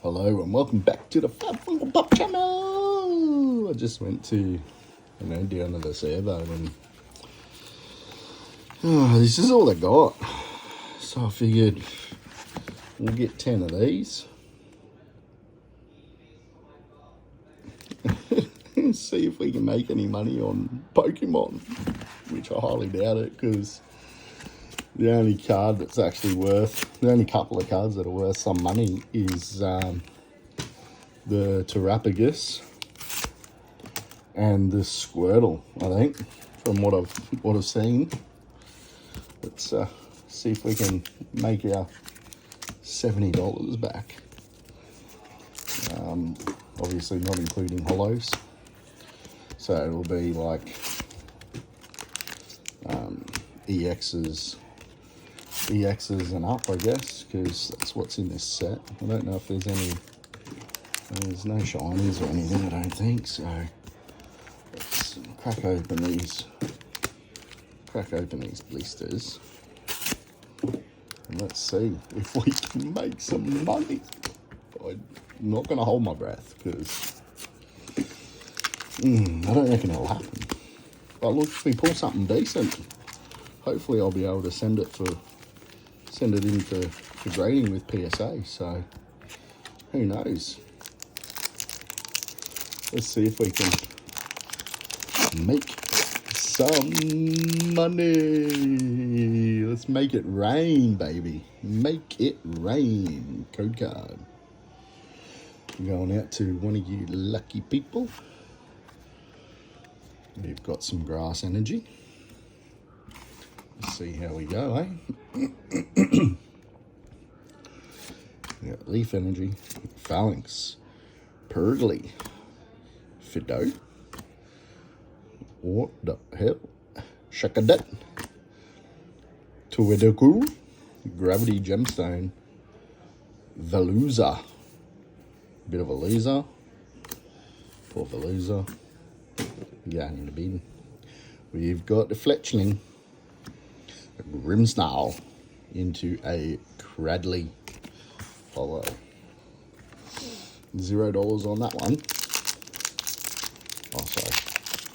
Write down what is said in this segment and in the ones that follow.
Hello and welcome back to the Fab Fungal Pop channel. I just went to, down to the servo and this is all I got. So I figured we'll get 10 of these. See if we can make any money on Pokemon, which I highly doubt it because the only card that's actually worth, the only couple of cards that are worth some money is the Terrapagus and the Squirtle, I think, from what I've seen. Let's see if we can make our $70 back. Obviously not including hollows. So it'll be like EXs and up, I guess, because that's what's in this set. I don't know if there's there's no shinies or anything, I don't think, so let's crack open these blisters and let's see if we can make some money. I'm not going to hold my breath because I don't reckon it'll happen. But look, if we pull something decent, hopefully I'll be able to send it in for grading with PSA, so who knows. Let's see if we can make some money. Let's make it rain, baby. Make it rain. Code card. Going out to one of you lucky people. We've got some grass energy. Let's see how we go, eh? We got leaf energy, phalanx, Purgly, Fido, what the hell, Shakadet, Tuedoku, Gravity Gemstone, Veluza, bit of a loser, poor Veluza, going in the bin. We've got the Fletchling, Grimsnarl into a Cradley hollow. $0 on that one. Oh, sorry,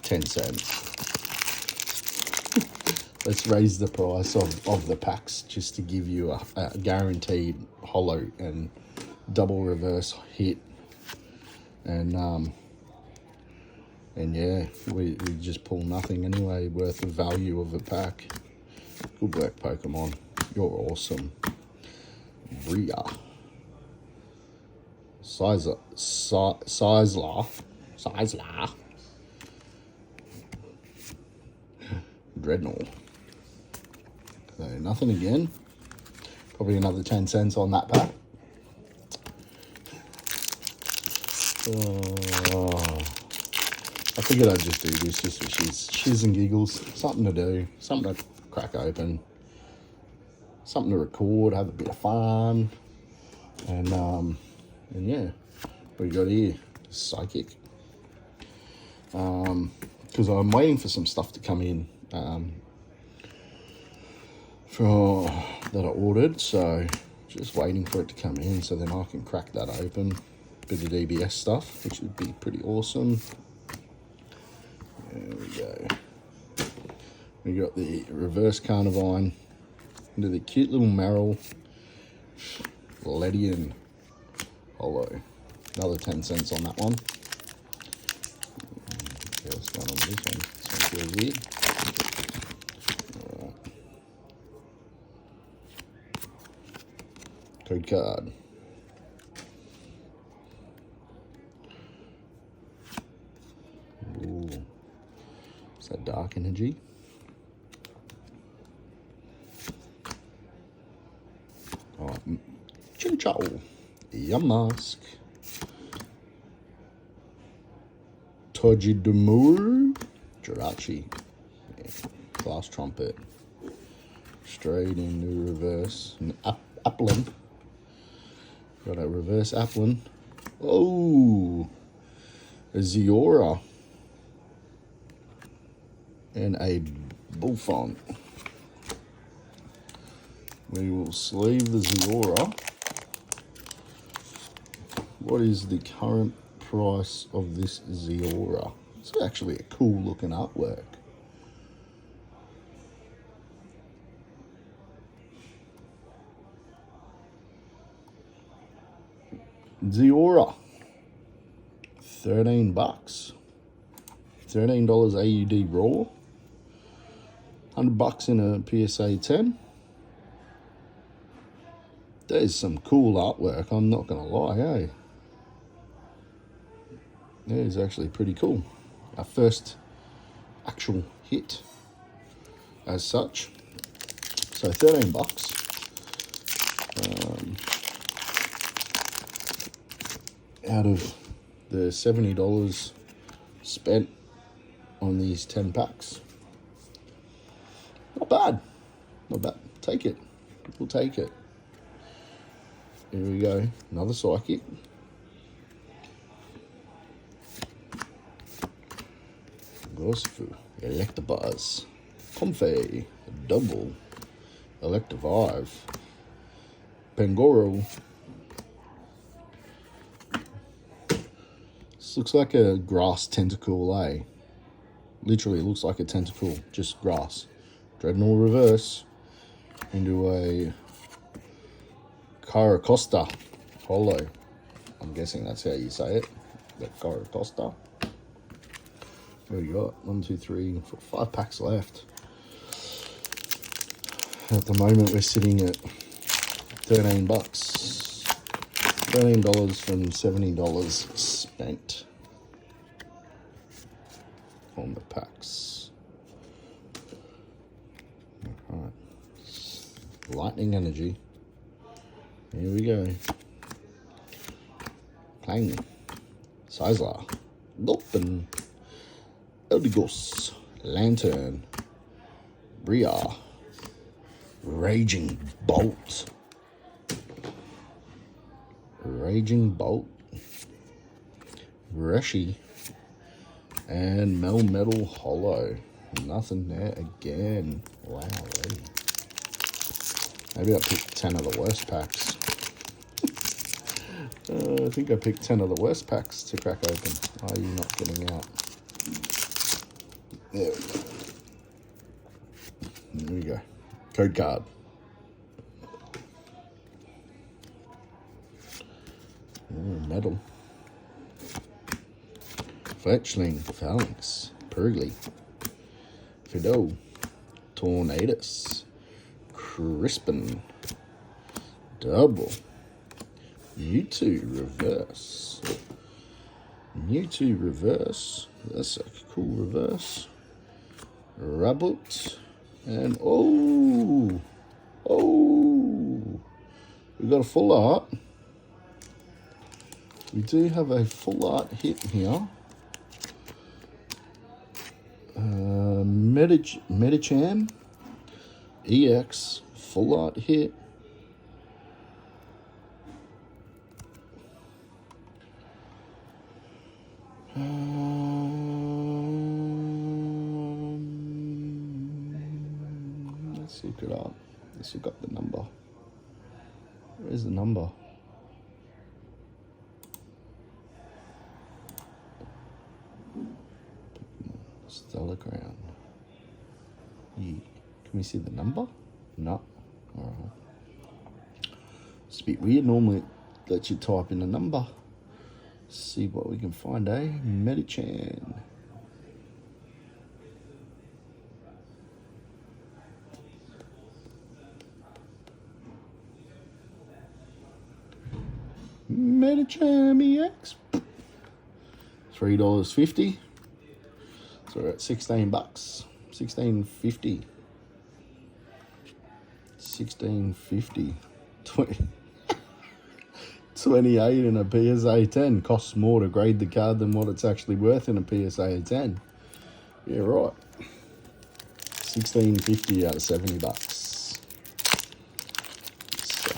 10 cents. Let's raise the price of the packs just to give you a guaranteed hollow and double reverse hit. And yeah, we just pull nothing anyway worth the value of a pack. Good work, Pokemon. You're awesome. Bria. Sizzler. Dreadnought. So nothing again. Probably another 10 cents on that pack. I figured I'd just do this just for shiz and giggles. Something to do. Something to crack open. Something to record. Have a bit of fun. And yeah. What we got here? Psychic. Because I'm waiting for some stuff to come in. That I ordered. So just waiting for it to come in so then I can crack that open. Bit of DBS stuff, which would be pretty awesome. There we go. We got the reverse Carnivine into the cute little Meryl Ledian hollow. Another 10 cents on that one. Okay, what's going on with this one? This one feels weird. Alright. Code card. Ooh. Is that dark energy? Oh, Chinchou, Yamask, Togedemur, Jirachi, yeah. Glass Trumpet, straight into reverse, and Applin, got a reverse Applin, oh, a Ziora, and a Bullfont. We will sleeve the Ziora What is the current price of this Zeora? It's actually a cool looking artwork. Zeora, $13. $13 AUD raw. $100 in a PSA 10. There's some cool artwork, I'm not gonna lie, eh? That is actually pretty cool. Our first actual hit as such. So $13. Out of the $70 spent on these 10 packs. Not bad. Not bad. Take it. We'll take it. Here we go. Another psychic. Grosfu. Electabuzz. Comfey. Double. Electivive. Pangoro. This looks like a grass tentacle, eh? Literally looks like a tentacle, just grass. Dreadnought reverse into a Caracosta holo. I'm guessing that's how you say it. The Caracosta. What do we got? 1, 2, 3, 4, 5 packs left. At the moment, we're sitting at $13. $13 from $70 spent on the packs. Alright. Lightning energy. Here we go. Clang. Sizzler. Gulpin. Eldigos. Lantern. Bria. Raging Bolt. Raging Bolt. Reshi. And Melmetal Hollow. Nothing there again. Wow. Maybe I picked 10 of the worst packs. I think I picked 10 of the worst packs to crack open. Are you not getting out? There we go. There we go. Code card. Oh, metal. Fletchling. Phalanx. Purgly. Fido. Tornadus. Crispin. Double. Mewtwo reverse. Mewtwo reverse. That's a cool reverse. Rabbit. And oh, we got a full art. We do have a full art hit here. Medicham EX full art hit. Let's look it up. Let's look up the number. Where's the number? Stellar Crown. Yeah. Can we see the number? No. Alright. It's a bit weird. Normally it lets you type in a number. See what we can find, eh? Medichan. Medicham EX. $3.50. So we're at $16. $16.50. $16.50. 28 in a PSA 10 costs more to grade the card than what it's actually worth in a PSA 10. Yeah, right. $16.50 out of $70. So,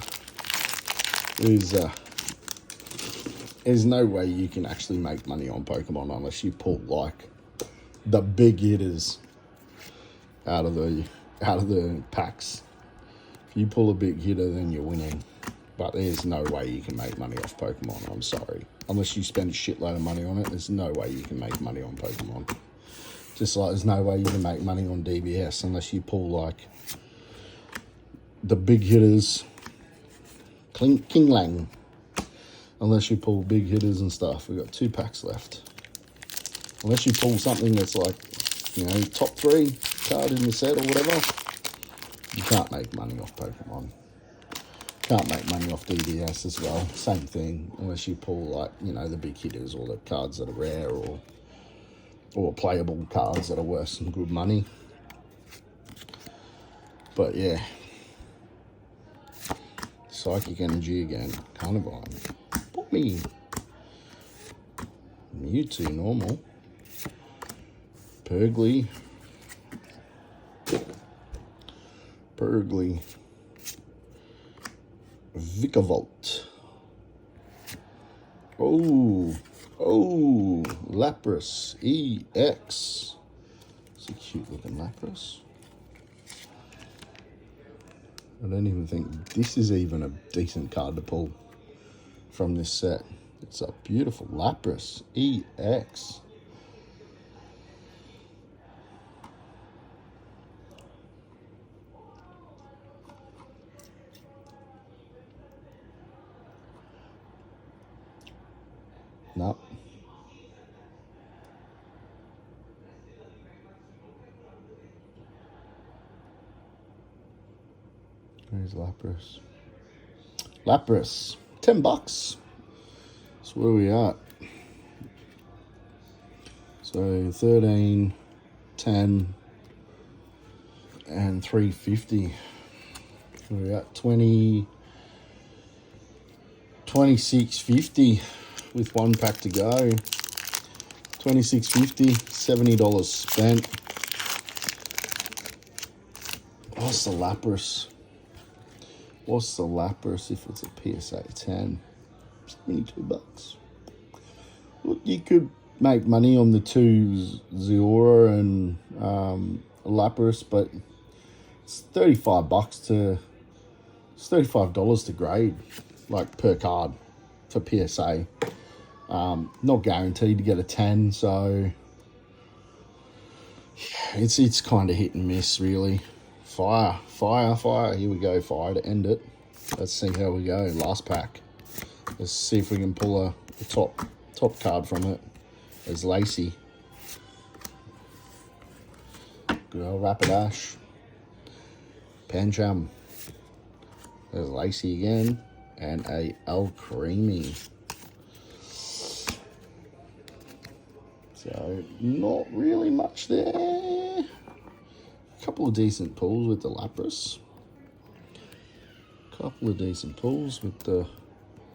there's no way you can actually make money on Pokemon unless you pull like the big hitters out of the packs. If you pull a big hitter, then you're winning. But there's no way you can make money off Pokemon, I'm sorry. Unless you spend a shitload of money on it, there's no way you can make money on Pokemon. Just like there's no way you can make money on DBS unless you pull like the big hitters, King Lang. Unless you pull big hitters and stuff. We've got 2 packs left. Unless you pull something that's like, you know, top 3 card in the set or whatever, you can't make money off Pokemon. Can't make money off DBS as well. Same thing, unless you pull like, you know, the big hitters or the cards that are rare or playable cards that are worth some good money. But yeah. Psychic Energy again. Carnivine. Put me. Mewtwo normal. Purgly. Vikavolt. Oh, Lapras EX. It's a cute looking Lapras. I don't even think this is even a decent card to pull from this set. It's a beautiful Lapras EX. No. Where's Lapras? Lapras, $10. That's where we are. So 13, 10, and 350. We're at 26.50 with 1 pack to go. 26.50, $70 spent. What's the Lapras? What's the Lapras if it's a PSA 10? $72. Look, you could make money on the 2 Zora and Lapras, but it's $35 to grade, like per card for PSA. Not guaranteed to get a 10, so it's kind of hit and miss, really. Fire. Here we go, fire to end it. Let's see how we go. Last pack. Let's see if we can pull a top card from it. There's Lacey. Good old Rapidash. Pancham. There's Lacey again. And a Alcremie. So, not really much there. A couple of decent pulls with the Lapras. Couple of decent pulls with the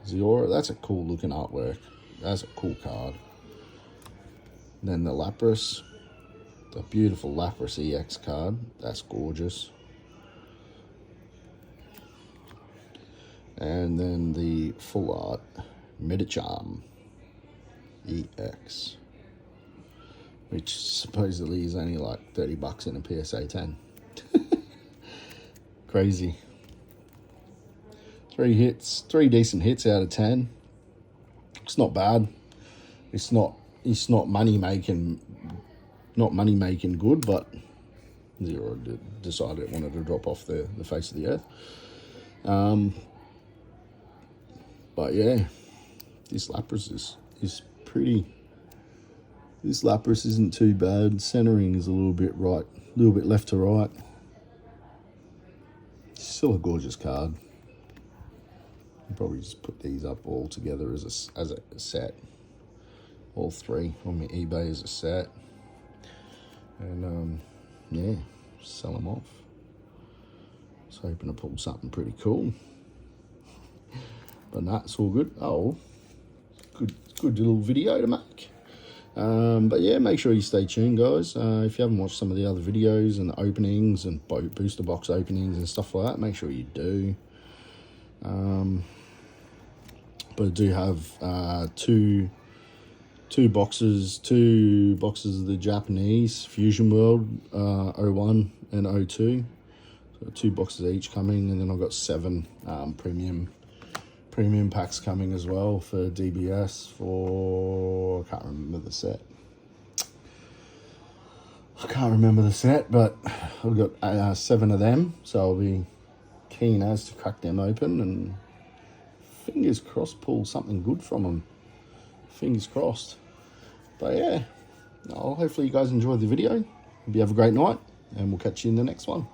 Zora. That's a cool looking artwork. That's a cool card. Then the Lapras. The beautiful Lapras EX card. That's gorgeous. And then the full art Medicham EX. Which supposedly is only like $30 in a PSA 10. Crazy. 3 hits, 3 decent hits out of 10. It's not bad. It's not money making good, but Zero decided it wanted to drop off the face of the earth. But yeah, this Lapras is pretty. This Lapras isn't too bad. Centering is a little bit right, a little bit left to right. Still a gorgeous card. I'll probably just put these up all together as a set. All 3 on my eBay as a set. And yeah, sell them off. I was hoping to pull something pretty cool. But that's all good. Oh, good little video to make. But yeah, make sure you stay tuned, guys. If you haven't watched some of the other videos and the openings and booster box openings and stuff like that, make sure you do. But I do have two boxes of the Japanese Fusion World 01 and 02. So 2 boxes each coming, and then I've got 7 premium premium packs coming as well for DBS for, I can't remember the set. But I've got 7 of them, so I'll be keen as to crack them open and fingers crossed pull something good from them. Fingers crossed. But yeah, hopefully you guys enjoyed the video. Hope you have a great night, and we'll catch you in the next one.